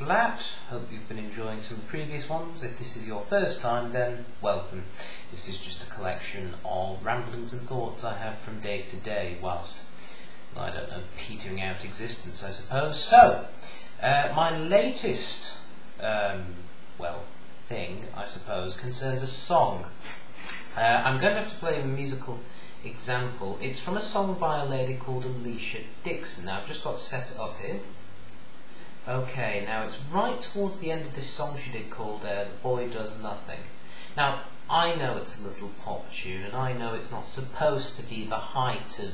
Splatt. Hope you've been enjoying some of the previous ones. If this is your first time, then welcome. This is just a collection of ramblings and thoughts I have from day to day whilst, I don't know, petering out existence, I suppose. So, my latest, thing, I suppose, concerns a song. I'm going to have to play a musical example. It's from a song by a lady called Alesha Dixon. Now, I've just got to set it up here. Okay, now it's right towards the end of this song she did called The Boy Does Nothing. Now, I know it's a little pop tune, and I know it's not supposed to be the height of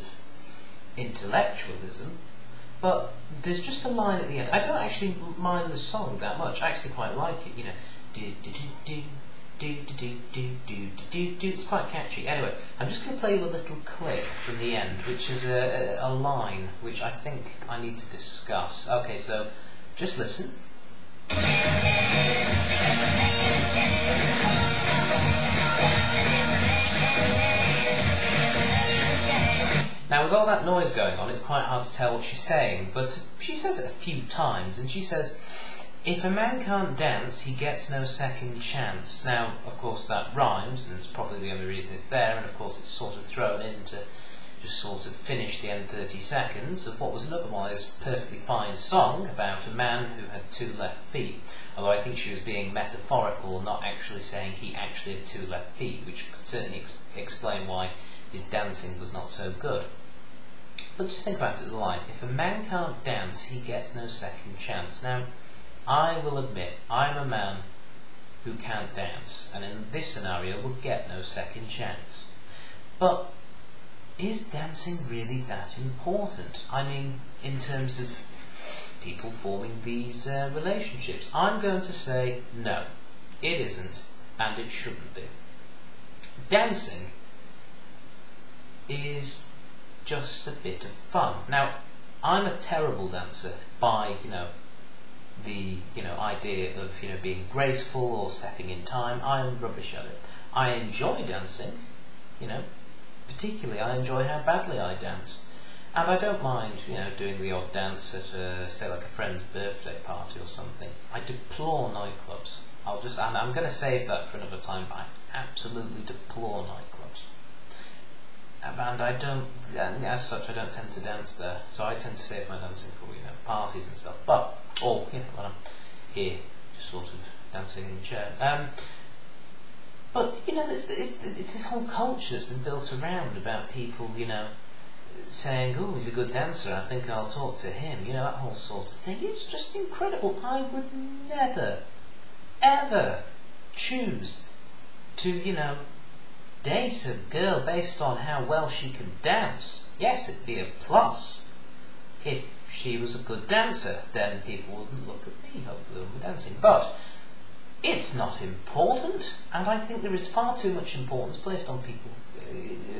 intellectualism, but there's just a line at the end. I don't actually mind the song that much. I actually quite like it, you know. It's quite catchy. Anyway, I'm just going to play you a little clip from the end, which is a line which I think I need to discuss. Okay, so just listen. Now, with all that noise going on, it's quite hard to tell what she's saying, but she says it a few times, and she says, "If a man can't dance, he gets no second chance." Now, of course, that rhymes, and it's probably the only reason it's there, and of course it's sort of thrown in to just sort of finish the end 30 seconds of what was an otherwise perfectly fine song about a man who had two left feet, although I think she was being metaphorical, not actually saying he actually had two left feet, which could certainly explain why his dancing was not so good. But just think about it, the line, "If a man can't dance, he gets no second chance." Now, I will admit, I'm a man who can't dance, and in this scenario would get no second chance. But is dancing really that important? I mean, in terms of people forming these relationships. I'm going to say no, it isn't, and it shouldn't be. Dancing is just a bit of fun. Now, I'm a terrible dancer by, the idea of being graceful or stepping in time. I am rubbish at it. I enjoy dancing, particularly I enjoy how badly I dance, and I don't mind doing the odd dance at say like a friend's birthday party or something. I deplore nightclubs. I'm going to save that for another time, but I absolutely deplore nightclubs, and I don't, as such, I don't tend to dance there, so I tend to save my dancing for parties and stuff, or when I'm here, just sort of dancing in the chair. But it's this whole culture that's been built around about people, saying, "Oh, he's a good dancer, I think I'll talk to him." That whole sort of thing. It's just incredible. I would never, ever choose to, date a girl based on how well she can dance. Yes, it'd be a plus if she was a good dancer, then people wouldn't look at me, hopefully, when we're dancing. But it's not important, and I think there is far too much importance placed on people's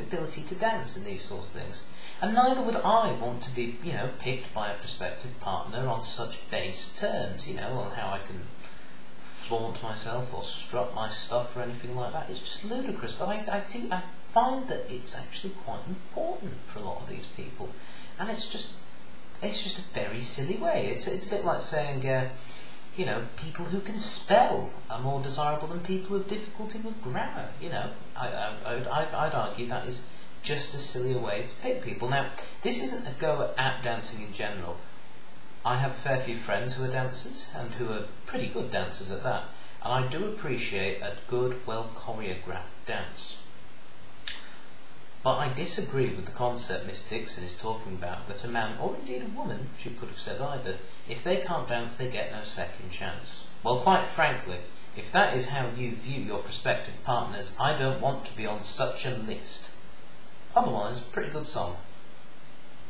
ability to dance and these sorts of things. And neither would I want to be, picked by a prospective partner on such base terms, on how I can flaunt myself or strut my stuff or anything like that. It's just ludicrous. But I find that it's actually quite important for a lot of these people, and it's just a very silly way. It's a bit like saying, people who can spell are more desirable than people who have difficulty with grammar. I'd argue that is just as silly a way to pick people. Now, this isn't a go at dancing in general. I have a fair few friends who are dancers, and who are pretty good dancers at that, and I do appreciate a good, well-choreographed dance. But I disagree with the concept Miss Dixon is talking about, that a man, or indeed a woman, she could have said either, if they can't dance, they get no second chance. Well, quite frankly, if that is how you view your prospective partners, I don't want to be on such a list. Otherwise, pretty good song.